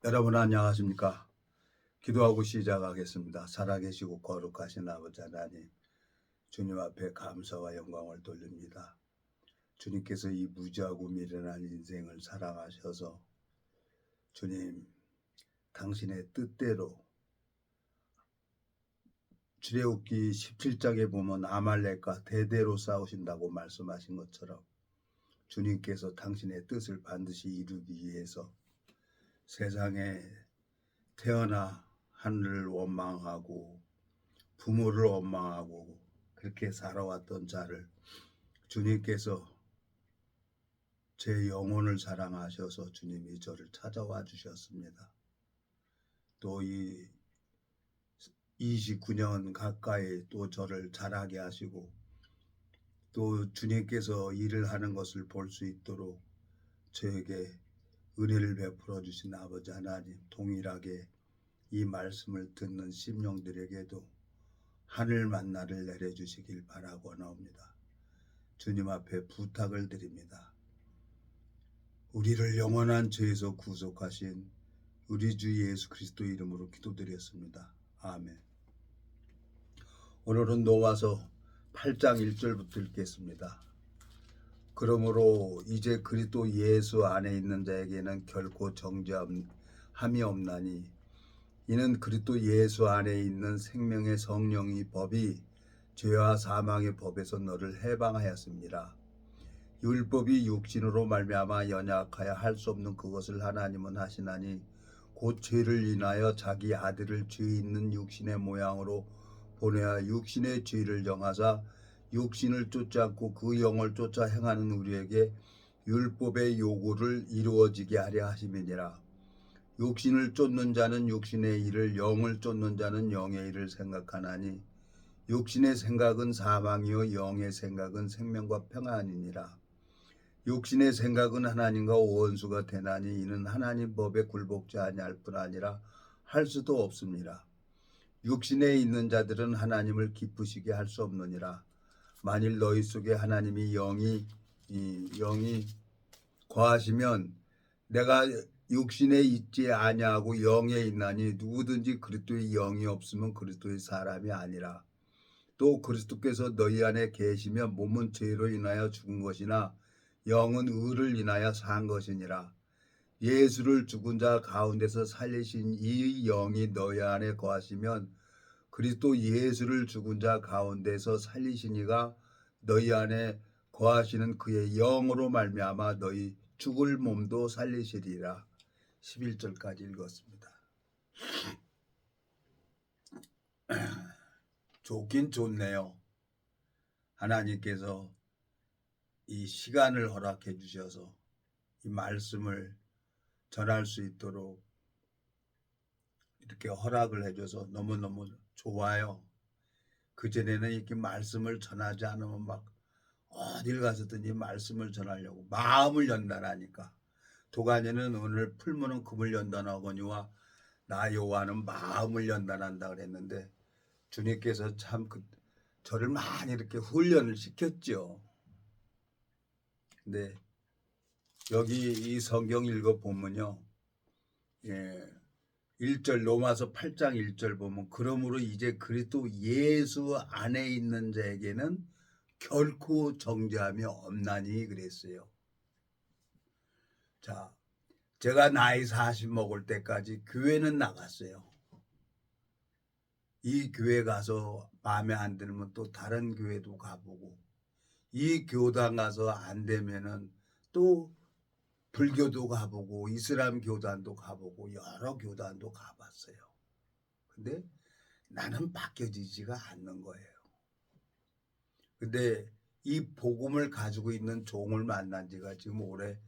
여러분 안녕하십니까? 기도하고 시작하겠습니다. 살아계시고 거룩하신 아버지 하나님, 주님 앞에 감사와 영광을 돌립니다. 주님께서 이 무지하고 미련한 인생을 사랑하셔서 주님, 당신의 뜻대로 출애굽기 17장에 보면 아말렉과 대대로 싸우신다고 말씀하신 것처럼 주님께서 당신의 뜻을 반드시 이루기 위해서 세상에 태어나 하늘을 원망하고 부모를 원망하고 그렇게 살아왔던 자를 주님께서 제 영혼을 사랑하셔서 주님이 저를 찾아와 주셨습니다. 또 이 29년 가까이 또 저를 자라게 하시고 또 주님께서 일을 하는 것을 볼 수 있도록 저에게 은혜를 베풀어 주신 아버지 하나님, 동일하게 이 말씀을 듣는 심령들에게도 하늘 만나를 내려주시길 바라고나옵니다. 주님 앞에 부탁을 드립니다. 우리를 영원한 죄에서 구속하신 우리 주 예수 그리스도 이름으로 기도드렸습니다. 아멘. 오늘은 로마서 8장 1절부터 읽겠습니다. 그러므로 이제 그리스도 예수 안에 있는 자에게는 결코 정죄함이 없나니 이는 그리스도 예수 안에 있는 생명의 성령이 법이 죄와 사망의 법에서 너를 해방하였습니다. 율법이 육신으로 말미암아 연약하여 할 수 없는 그것을 하나님은 하시나니 곧 죄를 인하여 자기 아들을 죄 있는 육신의 모양으로 보내어 육신의 죄를 정하사 육신을 쫓지 않고 그 영을 쫓아 행하는 우리에게 율법의 요구를 이루어지게 하려 하심이니라. 육신을 쫓는 자는 육신의 일을, 영을 쫓는 자는 영의 일을 생각하나니 육신의 생각은 사망이요 영의 생각은 생명과 평안이니라. 육신의 생각은 하나님과 원수가 되나니 이는 하나님 법에 굴복지 아니할 뿐 아니라 할 수도 없습니다. 육신에 있는 자들은 하나님을 기쁘시게 할 수 없느니라. 만일 너희 속에 하나님이 영이 거하시면 내가 육신에 있지 아니하고 영에 있나니 누구든지 그리스도의 영이 없으면 그리스도의 사람이 아니라. 또 그리스도께서 너희 안에 계시면 몸은 죄로 인하여 죽은 것이나 영은 의를 인하여 산 것이니라. 예수를 죽은 자 가운데서 살리신 이 영이 너희 안에 거하시면 그리스도 예수를 죽은 자 가운데서 살리신 이가 너희 안에 거하시는 그의 영으로 말미암아 너희 죽을 몸도 살리시리라. 11절까지 읽었습니다. 좋긴 좋네요. 하나님께서 이 시간을 허락해 주셔서 이 말씀을 전할 수 있도록 이렇게 허락을 해줘서 너무너무 좋아요. 그전에는 이렇게 말씀을 전하지 않으면 막 어딜 가서든지 말씀을 전하려고 마음을 연단하니까 도가니는 오늘 풀무는 금을 연단하거니와 나 여호와는 마음을 연단한다 그랬는데 주님께서 참 저를 많이 이렇게 훈련을 시켰죠. 근데 여기 이 성경 읽어보면요. 1절 로마서 8장 1절 보면 그러므로 이제 그리스도 예수 안에 있는 자에게는 결코 정죄함이 없나니 그랬어요. 자, 제가 나이 40 먹을 때까지 교회는 나갔어요. 이 교회 가서 마음에 안 들면 또 다른 교회도 가보고 이 교단 가서 안 되면은 또 불교도 가보고 이슬람 교단도 가보고 여러 교단도 가봤어요. 근데 나는 바뀌어지지가 않는 거예요. 근데 이 복음을 가지고 있는 종을 만난 지가 지금 올해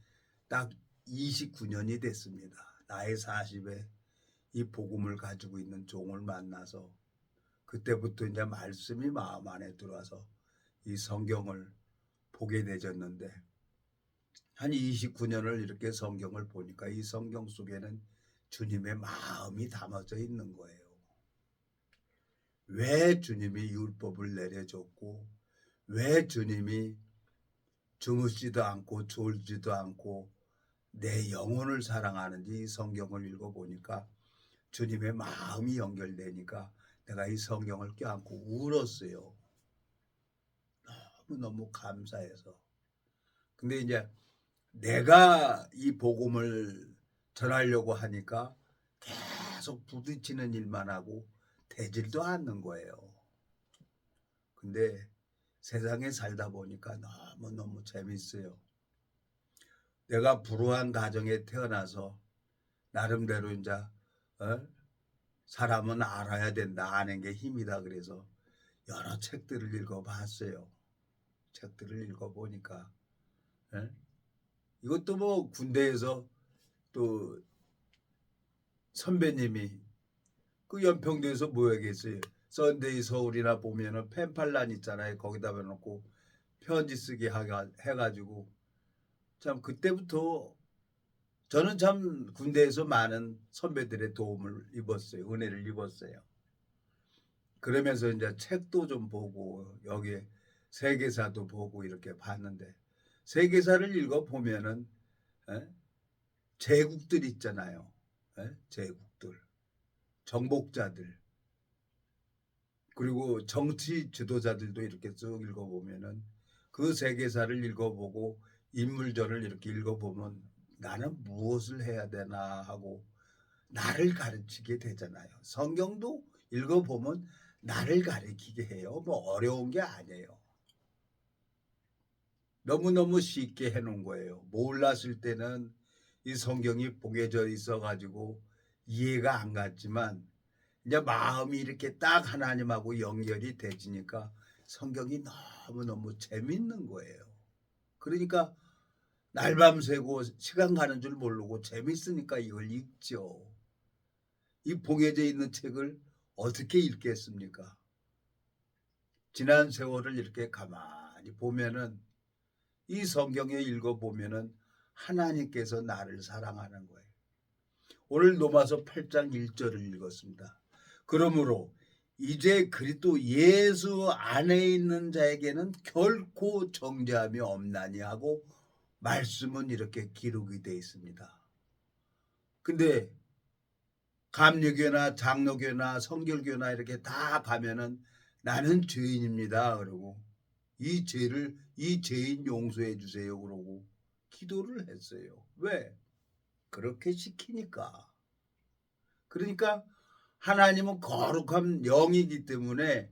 딱 29년이 됐습니다. 나이 40에 이 복음을 가지고 있는 종을 만나서 그때부터 이제 말씀이 마음 안에 들어와서 이 성경을 보게 되졌는데 한 29년을 이렇게 성경을 보니까 이 성경 속에는 주님의 마음이 담아져 있는 거예요. 왜 주님이 율법을 내려줬고 왜 주님이 주무시지도 않고 졸지도 않고 내 영혼을 사랑하는지 이 성경을 읽어보니까 주님의 마음이 연결되니까 내가 이 성경을 껴안고 울었어요. 너무너무 감사해서. 근데 이제 내가 이 복음을 전하려고 하니까 계속 부딪히는 일만 하고 되질도 않는 거예요. 근데 세상에 살다 보니까 너무너무 재밌어요. 내가 불우한 가정에 태어나서 나름대로 이제 사람은 알아야 된다, 아는 게 힘이다 그래서 여러 책들을 읽어봤어요. 책들을 읽어보니까 이것도 뭐 군대에서 또 선배님이 그 연평도에서 뭐 얘기했어요. 썬데이 서울이나 보면은 펜팔란 있잖아요. 거기다 놓고 편지 쓰기 해가지고 참 그때부터 저는 참 군대에서 많은 선배들의 도움을 입었어요. 은혜를 입었어요. 그러면서 이제 책도 좀 보고 여기에 세계사도 보고 이렇게 봤는데 세계사를 읽어보면은 제국들 있잖아요. 제국들, 정복자들, 그리고 정치 지도자들도 이렇게 쭉 읽어보면은 그 세계사를 읽어보고 인물전을 이렇게 읽어보면 나는 무엇을 해야 되나 하고 나를 가르치게 되잖아요. 성경도 읽어보면 나를 가르치게 해요. 뭐 어려운 게 아니에요. 너무너무 쉽게 해놓은 거예요. 몰랐을 때는 이 성경이 보겨져 있어가지고 이해가 안 갔지만 이제 마음이 이렇게 딱 하나님하고 연결이 되지니까 성경이 너무너무 재밌는 거예요. 그러니까 날밤 새고 시간 가는 줄 모르고 재밌으니까 이걸 읽죠. 이 봉해져 있는 책을 어떻게 읽겠습니까? 지난 세월을 이렇게 가만히 보면은 이 성경에 읽어보면은 하나님께서 나를 사랑하는 거예요. 오늘 로마서 8장 1절을 읽었습니다. 그러므로 이제 그리스도 예수 안에 있는 자에게는 결코 정죄함이 없나니 하고 말씀은 이렇게 기록이 되어 있습니다. 근데 감리교나 장로교나 성결교나 이렇게 다 가면은 나는 죄인입니다. 그러고 이 죄인 용서해 주세요. 그러고 기도를 했어요. 왜? 그렇게 시키니까. 그러니까 하나님은 거룩한 영이기 때문에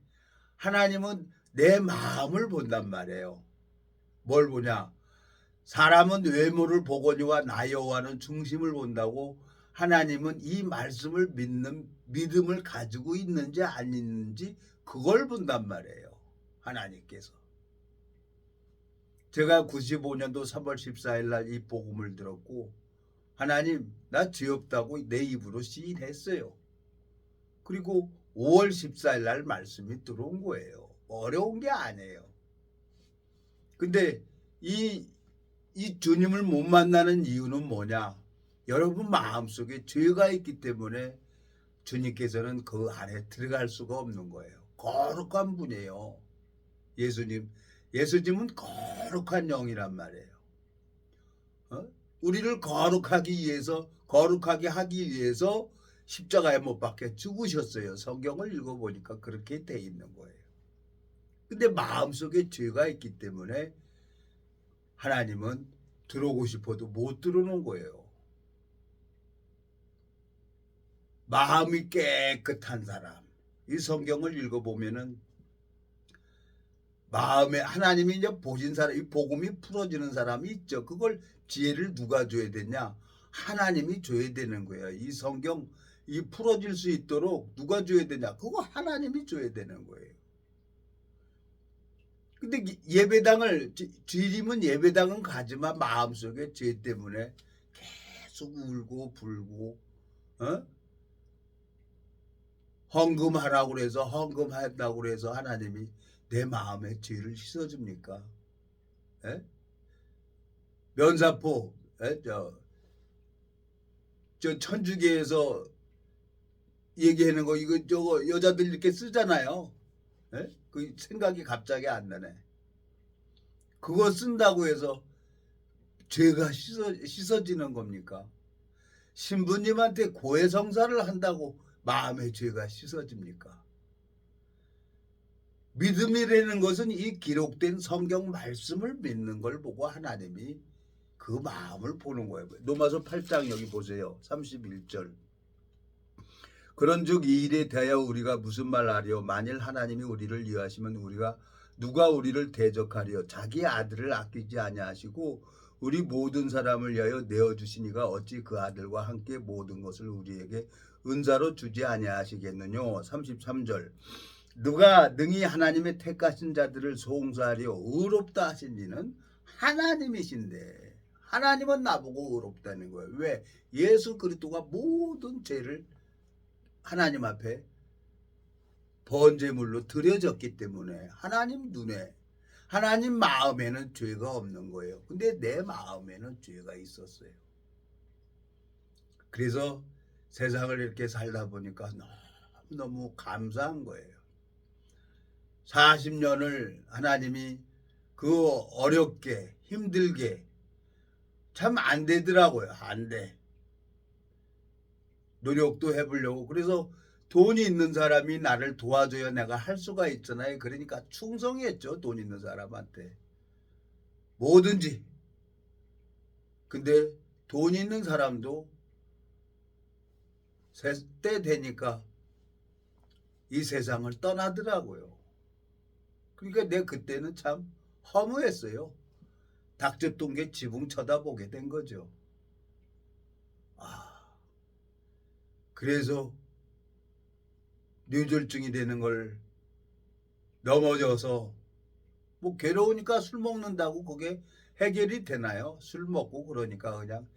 하나님은 내 마음을 본단 말이에요. 뭘 보냐? 사람은 외모를 보거니와 나 여호와는 중심을 본다고 하나님은 이 말씀을 믿는 믿음을 가지고 있는지 안 있는지 그걸 본단 말이에요. 하나님께서. 제가 95년도 3월 14일 날 이 복음을 들었고 하나님 나 죄 없다고 내 입으로 시인했어요. 그리고 5월 14일 날 말씀이 들어온 거예요. 어려운 게 아니에요. 근데 이 주님을 못 만나는 이유는 뭐냐? 여러분 마음속에 죄가 있기 때문에 주님께서는 그 안에 들어갈 수가 없는 거예요. 거룩한 분이에요. 예수님은 거룩한 영이란 말이에요. 우리를 거룩하게 하기 위해서 십자가에 못 박혀 죽으셨어요. 성경을 읽어보니까 그렇게 돼 있는 거예요. 근데 마음속에 죄가 있기 때문에 하나님은 들어오고 싶어도 못 들어오는 거예요. 마음이 깨끗한 사람. 이 성경을 읽어보면은 마음에 하나님이 이제 보신 사람, 이 복음이 풀어지는 사람이 있죠. 그걸 지혜를 누가 줘야 되냐? 하나님이 줘야 되는 거예요. 이 성경 이 풀어질 수 있도록 누가 줘야 되냐? 그거 하나님이 줘야 되는 거예요. 근데 주님은 예배당은 가지만 마음속에 죄 때문에 계속 울고 불고 헌금하라고 그래서 헌금한다고 그래서 하나님이 내 마음의 죄를 씻어줍니까? 에? 면사포 저 천주교에서 얘기하는 거 이거 저거 여자들 이렇게 쓰잖아요. 그 생각이 갑자기 안 나네. 그거 쓴다고 해서 죄가 씻어지는 겁니까? 신부님한테 고해성사를 한다고 마음의 죄가 씻어집니까? 믿음이라는 것은 이 기록된 성경 말씀을 믿는 걸 보고 하나님이 그 마음을 보는 거예요. 로마서 8장 여기 보세요. 31절. 그런즉 이 일에 대하여 우리가 무슨 말하리요? 만일 하나님이 우리를 위하시면 우리가 누가 우리를 대적하리요? 자기 아들을 아끼지 아니하시고 우리 모든 사람을 위하여 내어주시니가 어찌 그 아들과 함께 모든 것을 우리에게 은사로 주지 아니하시겠느뇨? 33절. 누가 능히 하나님의 택하신 자들을 송사하리요? 의롭다 하신 이는 하나님이신데 하나님은 나보고 의롭다는 거예요. 왜? 예수 그리스도가 모든 죄를 하나님 앞에 번제물로 드려졌기 때문에 하나님 눈에 하나님 마음에는 죄가 없는 거예요. 근데 내 마음에는 죄가 있었어요. 그래서 세상을 이렇게 살다 보니까 너무 감사한 거예요. 40년을 하나님이 그 어렵게 힘들게 참 안 되더라고요. 안 돼. 노력도 해보려고. 그래서 돈이 있는 사람이 나를 도와줘야 내가 할 수가 있잖아요. 그러니까 충성했죠. 돈 있는 사람한테. 뭐든지. 근데 돈 있는 사람도 때 되니까 이 세상을 떠나더라고요. 그러니까 내가 그때는 참 허무했어요. 닥쳤던 게 지붕 쳐다보게 된 거죠. 그래서 뇌졸중이 되는 걸 넘어져서 뭐 괴로우니까 술 먹는다고 그게 해결이 되나요? 술 먹고 그러니까 그냥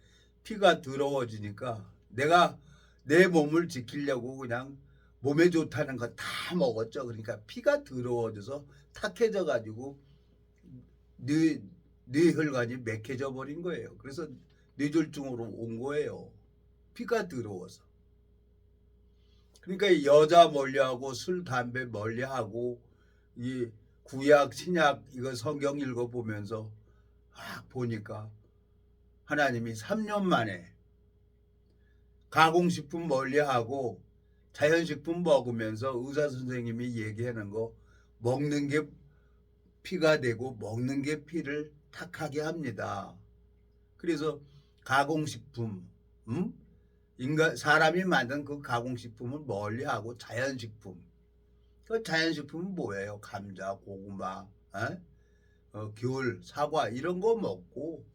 피가 더러워지니까 내가 내 몸을 지키려고 그냥 몸에 좋다는 거 다 먹었죠. 그러니까 피가 더러워져서 탁해져 가지고 뇌혈관이 맥혀져 버린 거예요. 그래서 뇌졸중으로 온 거예요. 피가 더러워서. 그러니까 여자 멀리하고 술 담배 멀리하고 이 구약 신약 이거 성경 읽어보면서 보니까 하나님이 3년 만에 가공식품 멀리하고 자연식품 먹으면서 의사 선생님이 얘기하는 거 먹는 게 피가 되고 먹는 게 피를 탁하게 합니다. 그래서 가공식품, 사람이 만든 그 가공식품을 멀리하고 자연식품. 그 자연식품은 뭐예요? 감자, 고구마, 귤, 사과 이런 거 먹고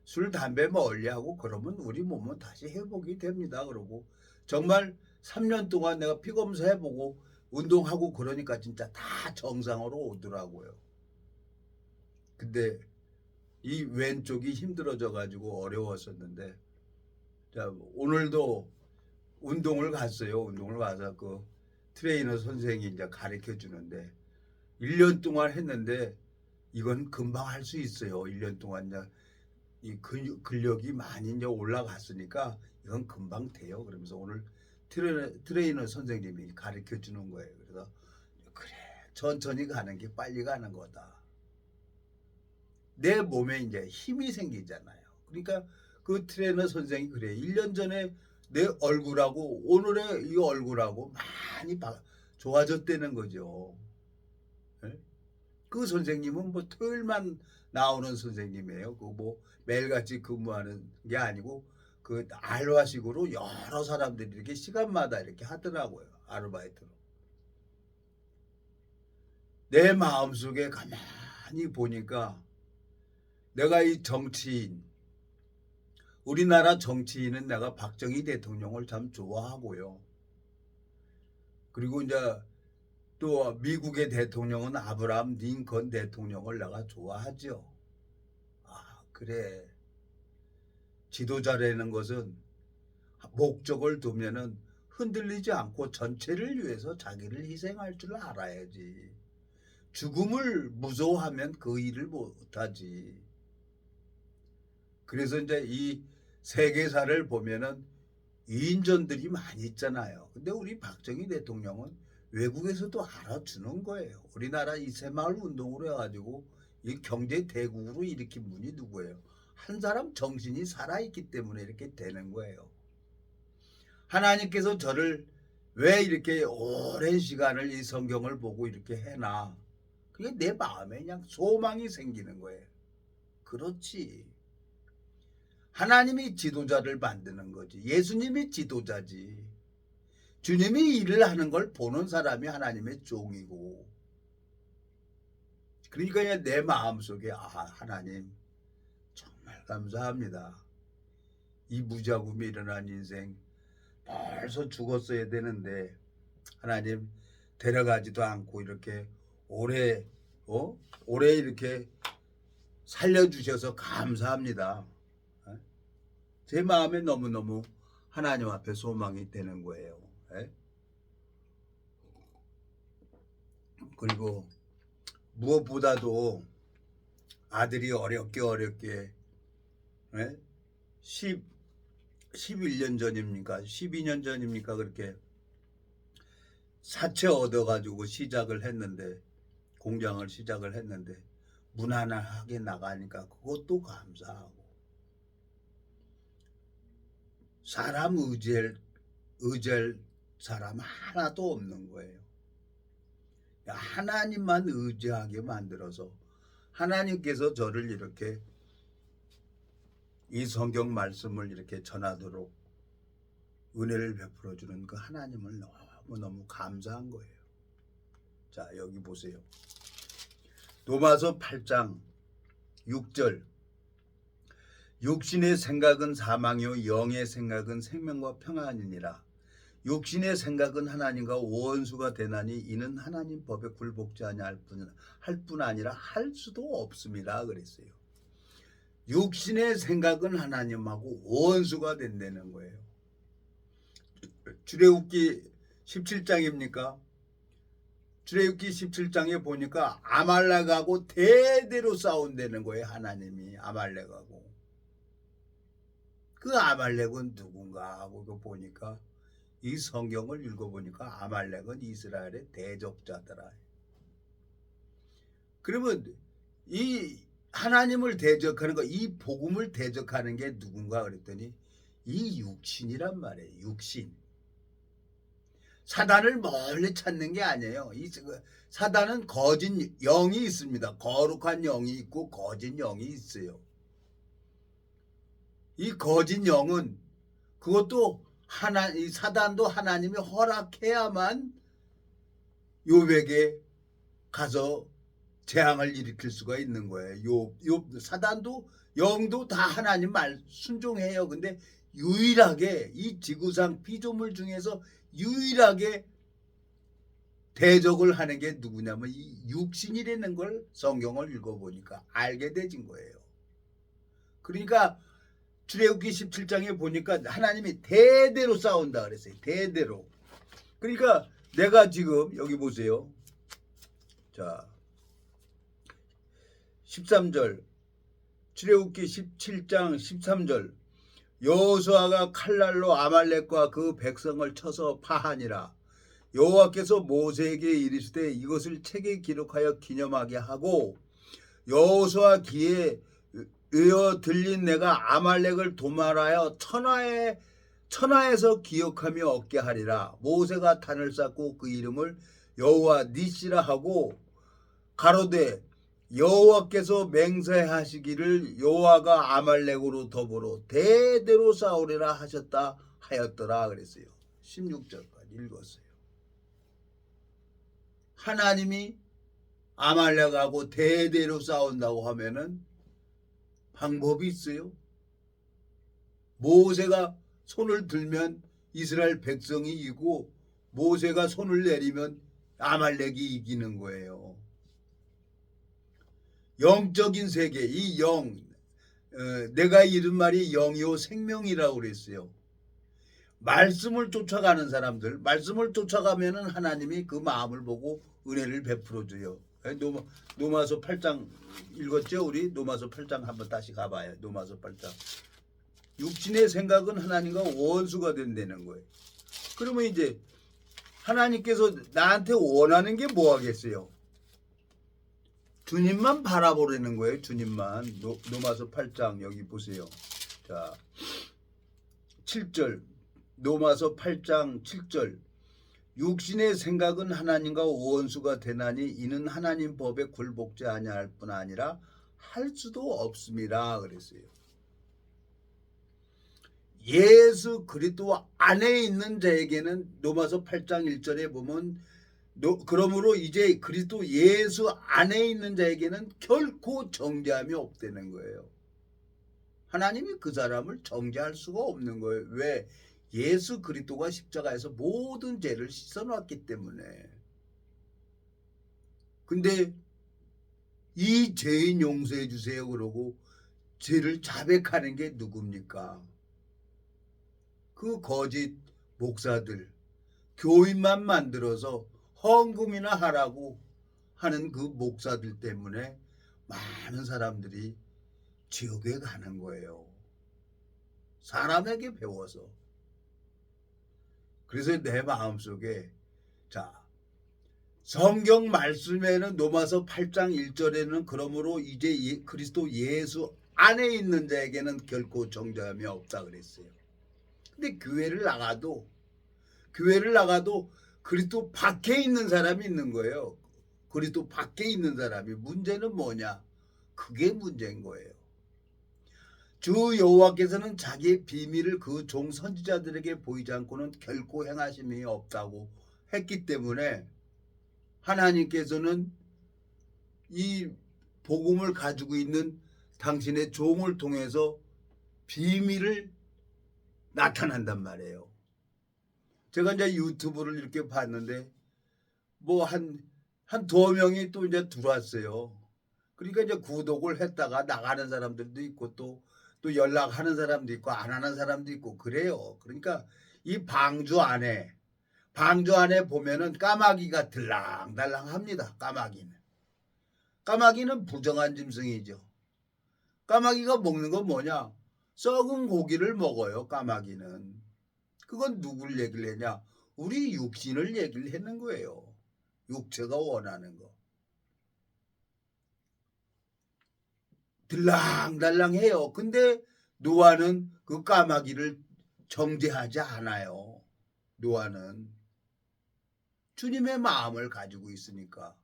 술, 담배 멀리하고 그러면 우리 몸은 다시 회복이 됩니다. 그러고 정말 3년 동안 내가 피검사 해보고 운동하고 그러니까 진짜 다 정상으로 오더라고요. 근데 이 왼쪽이 힘들어져 가지고 어려웠었는데 자, 오늘도 운동을 갔어요. 운동을 가서 그 트레이너 선생이 이제 가르쳐 주는데 1년 동안 했는데 이건 금방 할 수 있어요. 1년 동안 이제 이 근력이 많이 이제 올라갔으니까 이건 금방 돼요. 그러면서 오늘 트레이너 선생님이 가르쳐 주는 거예요. 그래서 그래 천천히 가는 게 빨리 가는 거다. 내 몸에 이제 힘이 생기잖아요. 그러니까 그 트레이너 선생이 그래. 1년 전에 내 얼굴하고 오늘의 이 얼굴하고 많이 좋아졌다는 거죠. 네? 그 선생님은 뭐 토요일만 나오는 선생님이에요. 그 뭐 매일같이 근무하는 게 아니고 그 알바식으로 여러 사람들이 이렇게 시간마다 이렇게 하더라고요. 아르바이트로. 내 마음속에 가만히 보니까 내가 이 정치인 우리나라 정치인은 내가 박정희 대통령을 참 좋아하고요. 그리고 이제 또 미국의 대통령은 아브라함 링컨 대통령을 내가 좋아하죠. 그래. 지도자라는 것은 목적을 두면은 흔들리지 않고 전체를 위해서 자기를 희생할 줄 알아야지. 죽음을 무서워하면 그 일을 못하지. 그래서 이제 이 세계사를 보면은 위인전들이 많이 있잖아요. 근데 우리 박정희 대통령은 외국에서도 알아주는 거예요. 우리나라 이 새마을 운동으로 해가지고 이 경제 대국으로 일으킨 분이 누구예요? 한 사람 정신이 살아있기 때문에 이렇게 되는 거예요. 하나님께서 저를 왜 이렇게 오랜 시간을 이 성경을 보고 이렇게 해나, 그게 내 마음에 그냥 소망이 생기는 거예요. 그렇지. 하나님이 지도자를 만드는 거지. 예수님이 지도자지. 주님이 일을 하는 걸 보는 사람이 하나님의 종이고. 그러니까 내 마음속에 하나님 정말 감사합니다. 이 무자금이 일어난 인생 벌써 죽었어야 되는데 하나님 데려가지도 않고 이렇게 오래 이렇게 살려주셔서 감사합니다. 제 마음에 너무너무 하나님 앞에 소망이 되는 거예요. 그리고 무엇보다도 아들이 어렵게 11년 전입니까? 12년 전입니까? 그렇게 사채 얻어가지고 공장을 시작을 했는데 무난하게 나가니까 그것도 감사하고, 사람 의지할 사람 하나도 없는 거예요. 하나님만 의지하게 만들어서 하나님께서 저를 이렇게 이 성경 말씀을 이렇게 전하도록 은혜를 베풀어 주는 그 하나님을 너무너무 감사한 거예요. 자, 여기 보세요. 로마서 8장 6절. 육신의 생각은 사망이요 영의 생각은 생명과 평안이니라. 육신의 생각은 하나님과 원수가 되나니 이는 하나님 법에 굴복지 아니할 뿐 아니라 할 수도 없습니다. 그랬어요. 육신의 생각은 하나님하고 원수가 된다는 거예요. 출애굽기 17장입니까? 출애굽기 17장에 보니까 아말렉하고 대대로 싸운다는 거예요. 하나님이 아말렉하고. 그 아말렉은 누군가 하고 보니까 이 성경을 읽어보니까 아말렉은 이스라엘의 대적자더라. 그러면 이 하나님을 대적하는 거, 이 복음을 대적하는 게 누군가 그랬더니 이 육신이란 말이에요. 육신. 사단을 멀리 찾는 게 아니에요. 사단은 거짓 영이 있습니다. 거룩한 영이 있고 거짓 영이 있어요. 이 거짓 영은 그것도 이 사단도 하나님이 허락해야만 욥에게 가서 재앙을 일으킬 수가 있는 거예요. 사단도 영도 다 하나님 말 순종해요. 근데 유일하게 이 지구상 피조물 중에서 유일하게 대적을 하는 게 누구냐면 이 육신이라는 걸 성경을 읽어보니까 알게 되진 거예요. 그러니까 출애굽기 17장에 보니까 하나님이 대대로 싸운다 그랬어요. 대대로. 그러니까 내가 지금 여기 보세요. 자, 13절. 출애굽기 17장 13절. 여호수아가 칼날로 아말렉과 그 백성을 쳐서 파하니라. 여호와께서 모세에게 이르시되 이것을 책에 기록하여 기념하게 하고 여호수아 귀에 의어 들린 내가 아말렉을 도말하여 천하에서 기억하며 얻게 하리라. 모세가 단을 쌓고 그 이름을 여호와 니시라 하고 가로되 여호와께서 맹세하시기를 여호와가 아말렉으로 더불어 대대로 싸우리라 하였더라 그랬어요. 16절까지 읽었어요. 하나님이 아말렉하고 대대로 싸운다고 하면은 방법이 있어요. 모세가 손을 들면 이스라엘 백성이 이기고 모세가 손을 내리면 아말렉이 이기는 거예요. 영적인 세계, 이 내가 이른 말이 영이요 생명이라고 그랬어요. 말씀을 쫓아가는 사람들, 말씀을 쫓아가면은 하나님이 그 마음을 보고 은혜를 베풀어 줘요. 노마서 8장 읽었죠? 우리 노마서 8장 한번 다시 가봐요. 노마서 8장. 육신의 생각은 하나님과 원수가 된다는 거예요. 그러면 이제 하나님께서 나한테 원하는 게 뭐 하겠어요? 주님만 바라보려는 거예요. 주님만. 로마서 8장 여기 보세요. 자, 7절. 로마서 8장 7절. 육신의 생각은 하나님과 원수가 되나니 이는 하나님 법에 굴복지 아니할 뿐 아니라 할 수도 없습니다. 그랬어요. 예수 그리스도 안에 있는 자에게는 로마서 8장 1절에 보면 그러므로 이제 그리스도 예수 안에 있는 자에게는 결코 정죄함이 없다는 거예요. 하나님이 그 사람을 정죄할 수가 없는 거예요. 왜? 예수 그리스도가 십자가에서 모든 죄를 씻어놨기 때문에. 근데 이 죄인 용서해 주세요 그러고 죄를 자백하는 게 누굽니까? 그 거짓 목사들, 교인만 만들어서 헌금이나 하라고 하는 그 목사들 때문에 많은 사람들이 지옥에 가는 거예요. 사람에게 배워서. 그래서 내 마음속에 자, 성경 말씀에는 로마서 8장 1절에는 그러므로 이제 그리스도 예수 안에 있는 자에게는 결코 정죄함이 없다 그랬어요. 근데 교회를 나가도 그리스도 밖에 있는 사람이 있는 거예요. 그리스도 밖에 있는 사람이. 문제는 뭐냐? 그게 문제인 거예요. 주 여호와께서는 자기의 비밀을 그 종 선지자들에게 보이지 않고는 결코 행하심이 없다고 했기 때문에 하나님께서는 이 복음을 가지고 있는 당신의 종을 통해서 비밀을 나타난단 말이에요. 제가 이제 유튜브를 이렇게 봤는데 뭐 한 두어 명이 또 이제 들어왔어요. 그러니까 이제 구독을 했다가 나가는 사람들도 있고 또 연락하는 사람도 있고 안 하는 사람도 있고 그래요. 그러니까 이 방주 안에 보면은 까마귀가 들랑달랑합니다. 까마귀는 부정한 짐승이죠. 까마귀가 먹는 건 뭐냐? 썩은 고기를 먹어요. 까마귀는. 그건 누굴 얘기를 했냐? 우리 육신을 얘기를 했는 거예요. 육체가 원하는 거. 들랑달랑해요. 근데 노아는 그 까마귀를 정죄하지 않아요. 노아는 주님의 마음을 가지고 있으니까.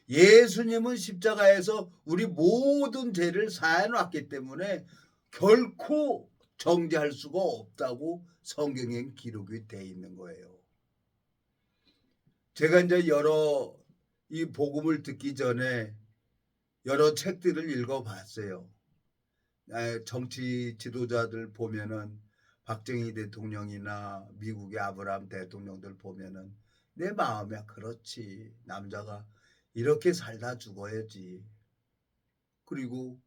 예수님은 십자가에서 우리 모든 죄를 사해 놨기 때문에 결코 정죄할 수가 없다고 성경에 기록이 되어 있는 거예요. 제가 이제 여러 이 복음을 듣기 전에 여러 책들을 읽어봤어요. 정치 지도자들 보면은 박정희 대통령이나 미국의 아브라함 대통령들 보면은 내 마음에 그렇지. 남자가 이렇게 살다 죽어야지. 그리고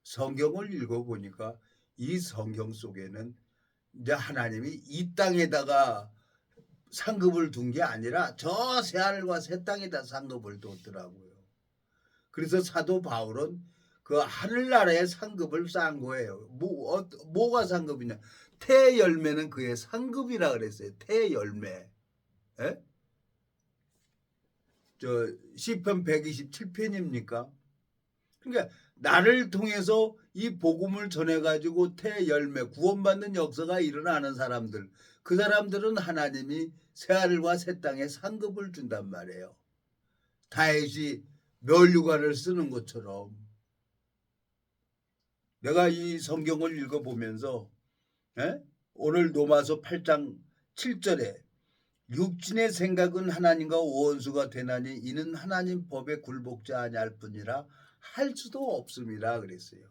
성경을 읽어보니까 이 성경 속에는 이제 하나님이 이 땅에다가 상급을 둔 게 아니라 저 새하늘과 새 땅에다 상급을 뒀더라고요. 그래서 사도 바울은 그 하늘나라의 상급을 쌓은 거예요. 뭐가 상급이냐? 태 열매는 그의 상급이라 그랬어요. 태 열매. 에? 저 시편 127편입니까? 그러니까 나를 통해서 이 복음을 전해 가지고 태 열매 구원받는 역사가 일어나는 사람들, 그 사람들은 하나님이 새하늘과 새 땅에 상급을 준단 말이에요. 다윗이 멸류관을 쓰는 것처럼. 내가 이 성경을 읽어보면서 오늘 로마서 8장 7절에 육신의 생각은 하나님과 원수가 되나니 이는 하나님 법에 굴복지 아니할 뿐이라 할 수도 없습니다 그랬어요.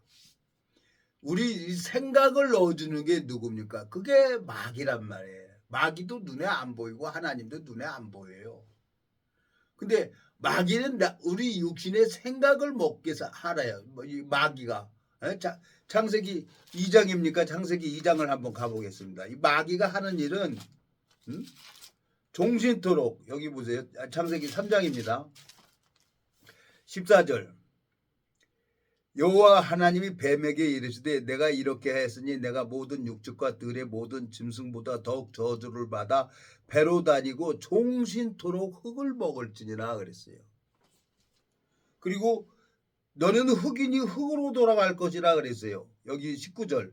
우리 생각을 넣어주는 게 누굽니까? 그게 마귀란 말이에요. 마귀도 눈에 안 보이고 하나님도 눈에 안 보여요. 근데 마귀는 우리 육신의 생각을 먹게 하라요. 마귀가. 창세기 2장입니까? 창세기 2장을 한번 가보겠습니다. 이 마귀가 하는 일은 종신토록 여기 보세요. 창세기 3장입니다. 14절 여호와 하나님이 뱀에게 이르시되 내가 이렇게 했으니 내가 모든 육축과 들의 모든 짐승보다 더욱 저주를 받아 배로 다니고 종신토록 흙을 먹을지니라 그랬어요. 그리고 너는 흙이니 흙으로 돌아갈 것이라 그랬어요. 여기 19절.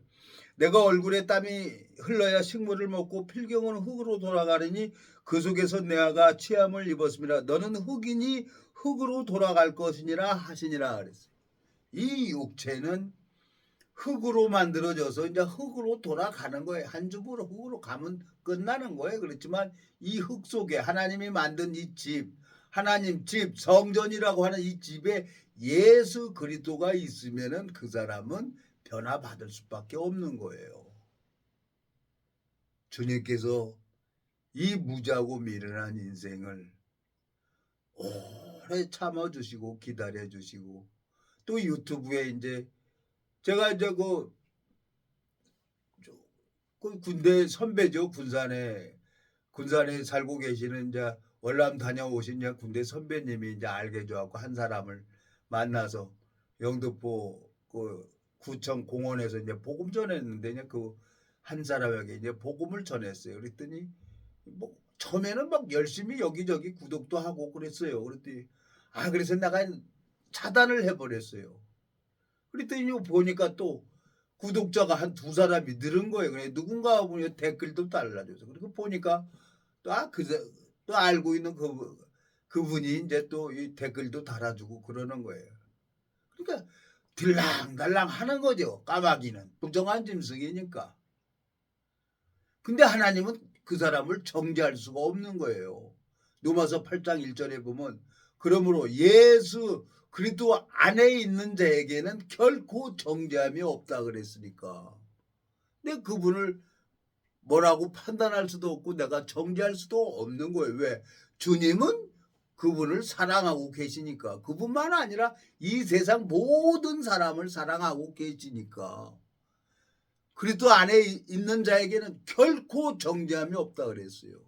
내가 얼굴에 땀이 흘러야 식물을 먹고 필경은 흙으로 돌아가리니 그 속에서 내가 취함을 입었습니다. 너는 흙이니 흙으로 돌아갈 것이니라 하시니라 그랬어요. 이 육체는 흙으로 만들어져서 이제 흙으로 돌아가는 거예요. 한 줌으로 흙으로 가면 끝나는 거예요. 그렇지만 이 흙 속에 하나님이 만든 이 집, 하나님 집, 성전이라고 하는 이 집에 예수 그리스도가 있으면은 그 사람은 변화받을 수밖에 없는 거예요. 주님께서 이 무자고 미련한 인생을 오래 참아주시고 기다려주시고 또 유튜브에 이제 제가 이제 그 군대 선배죠. 군산에 살고 계시는 이제 월남 다녀오신 이제 군대 선배님이 이제 알게 줘갖고 한 사람을 만나서 영등포 그 구청 공원에서 이제 복음 전했는데 이제 그 한 사람에게 이제 복음을 전했어요. 그랬더니 뭐 처음에는 막 열심히 여기저기 구독도 하고 그랬어요. 그랬더니 그래서 내가 차단을 해버렸어요. 그랬더니 보니까 또 구독자가 한 두 사람이 늘은 거예요. 그래 누군가 보니 댓글도 달라줘서 그리고 보니까 또 알고 있는 그분이 이제 또 이 댓글도 달아주고 그러는 거예요. 그러니까 들랑달랑 하는 거죠. 까마귀는 부정한 짐승이니까. 근데 하나님은 그 사람을 정죄할 수가 없는 거예요. 로마서 8장 1절에 보면 그러므로 예수 그리스도 안에 있는 자에게는 결코 정죄함이 없다 그랬으니까. 근데 그분을 뭐라고 판단할 수도 없고 내가 정죄할 수도 없는 거예요. 왜? 주님은 그분을 사랑하고 계시니까. 그분만 아니라 이 세상 모든 사람을 사랑하고 계시니까. 그리스도 안에 있는 자에게는 결코 정죄함이 없다 그랬어요.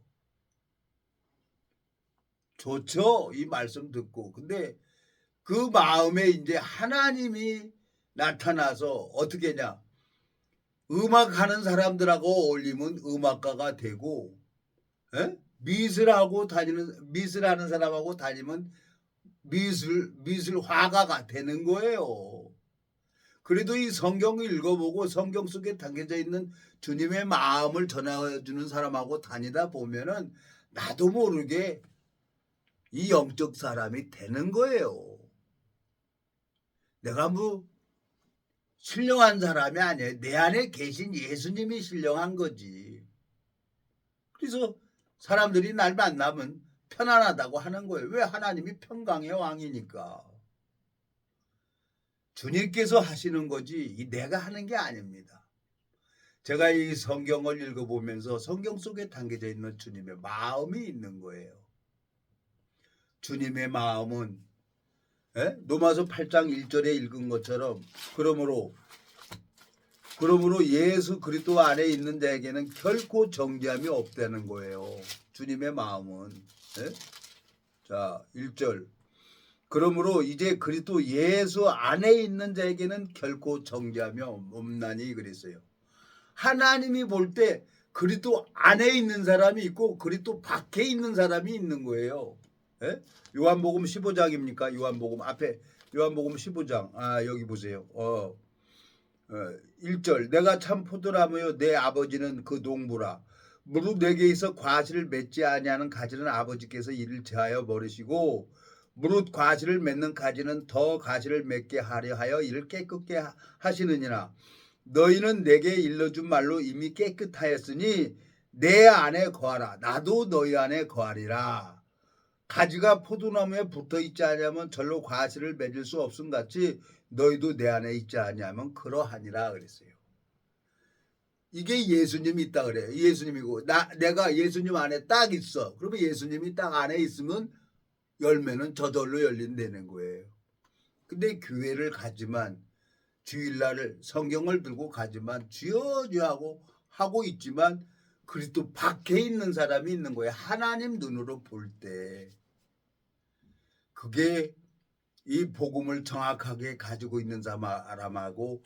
좋죠? 이 말씀 듣고. 근데 그 마음에 이제 하나님이 나타나서 어떻게 하냐? 음악하는 사람들하고 어울리면 음악가가 되고, 미술하는 사람하고 다니면 미술 화가가 되는 거예요. 그래도 이 성경을 읽어보고 성경 속에 담겨져 있는 주님의 마음을 전해주는 사람하고 다니다 보면은 나도 모르게 이 영적 사람이 되는 거예요. 내가 뭐 신령한 사람이 아니에요. 내 안에 계신 예수님이 신령한 거지. 그래서 사람들이 날 만나면 편안하다고 하는 거예요. 왜? 하나님이 평강의 왕이니까. 주님께서 하시는 거지 내가 하는 게 아닙니다. 제가 이 성경을 읽어보면서 성경 속에 담겨져 있는 주님의 마음이 있는 거예요. 주님의 마음은 로마서 8장 1절에 읽은 것처럼 그러므로 예수 그리스도 안에 있는 자에게는 결코 정죄함이 없다는 거예요. 주님의 마음은. 자 1절 그러므로 이제 그리스도 예수 안에 있는 자에게는 결코 정죄함이 없나니 그랬어요. 하나님이 볼 때 그리스도 안에 있는 사람이 있고 그리스도 밖에 있는 사람이 있는 거예요. 요한복음 15장입니까? 요한복음 앞에 요한복음 15장 여기 보세요. 1절 내가 참 포도나무요 내 아버지는 그 농부라 무릇 내게 있어 과실을 맺지 아니하는 가지는 아버지께서 이를 제하여 버리시고 무릇 과실을 맺는 가지는 더 과실을 맺게 하려 하여 이를 깨끗게 하시느니라. 너희는 내게 일러준 말로 이미 깨끗하였으니 내 안에 거하라. 나도 너희 안에 거하리라. 가지가 포도나무에 붙어있지 않으면 절로 과실을 맺을 수 없음 같이 너희도 내 안에 있지 않으면 그러하니라 그랬어요. 이게 예수님이 있다 그래요. 예수님이고 내가 예수님 안에 딱 있어. 그러면 예수님이 딱 안에 있으면 열매는 저절로 열린다는 거예요. 근데 교회를 가지만 주일날을 성경을 들고 가지만 주여 하고 있지만 그리스도 밖에 있는 사람이 있는 거예요. 하나님 눈으로 볼 때. 그게 이 복음을 정확하게 가지고 있는 사람하고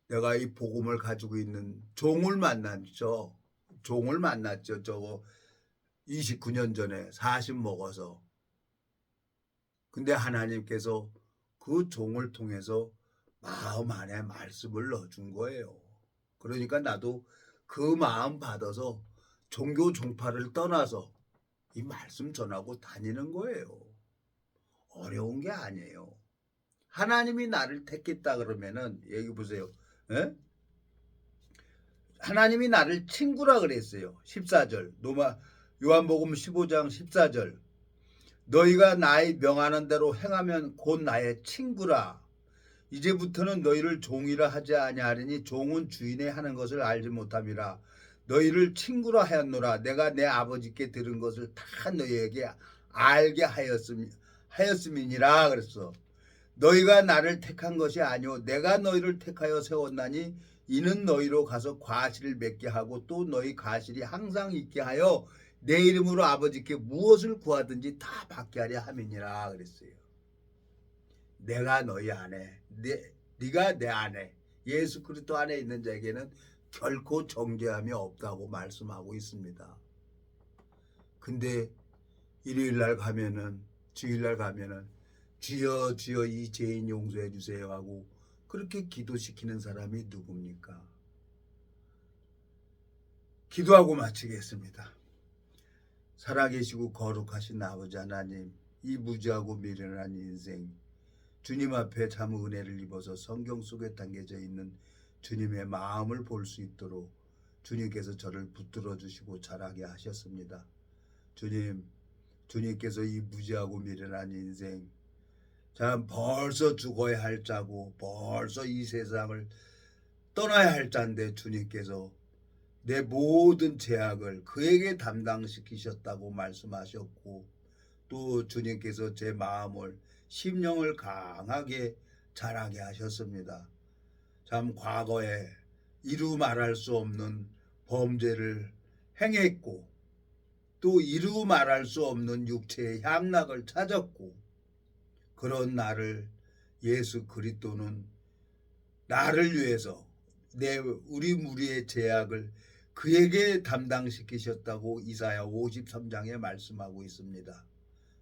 내가 이 복음을 가지고 있는 종을 만났죠. 저거 29년 전에 40 먹어서. 근데 하나님께서 그 종을 통해서 마음 안에 말씀을 넣어준 거예요. 그러니까 나도 그 마음 받아서 종교 종파를 떠나서 이 말씀 전하고 다니는 거예요. 어려운 게 아니에요. 하나님이 나를 택했다 그러면은 여기 보세요. 에? 하나님이 나를 친구라 그랬어요. 14절. 요한복음 15장 14절. 너희가 나의 명하는 대로 행하면 곧 나의 친구라. 이제부터는 너희를 종이라 하지 아니하리니 종은 주인의 하는 것을 알지 못함이라. 너희를 친구라 하였노라. 내가 내 아버지께 들은 것을 다 너희에게 알게 하였음이니라 그랬어. 너희가 나를 택한 것이 아니오 내가 너희를 택하여 세웠나니 이는 너희로 가서 과실을 맺게 하고 또 너희 과실이 항상 있게 하여 내 이름으로 아버지께 무엇을 구하든지 다 받게 하려 함이니라 그랬어요. 내가 너희 안에 네가 내 안에 예수 그리스도 안에 있는 자에게는 결코 정죄함이 없다고 말씀하고 있습니다. 근데 일요일날 가면은 주일날 가면은 주여 주여 이 죄인 용서해 주세요 하고 그렇게 기도시키는 사람이 누굽니까? 기도하고 마치겠습니다. 살아계시고 거룩하신 아버지 하나님, 이 무지하고 미련한 인생 주님 앞에 참 은혜를 입어서 성경 속에 담겨져 있는 주님의 마음을 볼 수 있도록 주님께서 저를 붙들어 주시고 자라게 하셨습니다. 주님께서 이 무지하고 미련한 인생 참 벌써 죽어야 할 자고 벌써 이 세상을 떠나야 할 자인데 주님께서 내 모든 죄악을 그에게 담당시키셨다고 말씀하셨고 또 주님께서 제 마음을 심령을 강하게 자라게 하셨습니다. 참 과거에 이루 말할 수 없는 범죄를 행했고 또 이루 말할 수 없는 육체의 향락을 찾았고 그런 나를 예수 그리스도는 나를 위해서 우리 무리의 죄악을 그에게 담당시키셨다고 이사야 53장에 말씀하고 있습니다.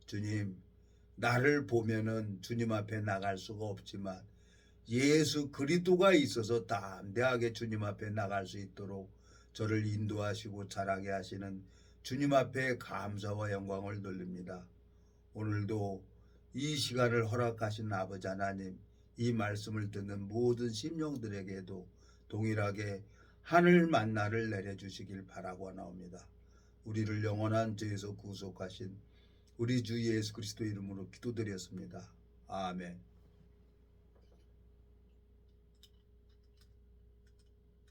주님, 나를 보면은 주님 앞에 나갈 수가 없지만 예수 그리스도가 있어서 담대하게 주님 앞에 나갈 수 있도록 저를 인도하시고 자라게 하시는 주님 앞에 감사와 영광을 돌립니다. 오늘도 이 시간을 허락하신 아버지 하나님, 이 말씀을 듣는 모든 심령들에게도 동일하게 하늘 만나를 내려주시길 바라고 나옵니다. 우리를 영원한 죄에서 구속하신 우리 주 예수 그리스도 이름으로 기도드렸습니다. 아멘.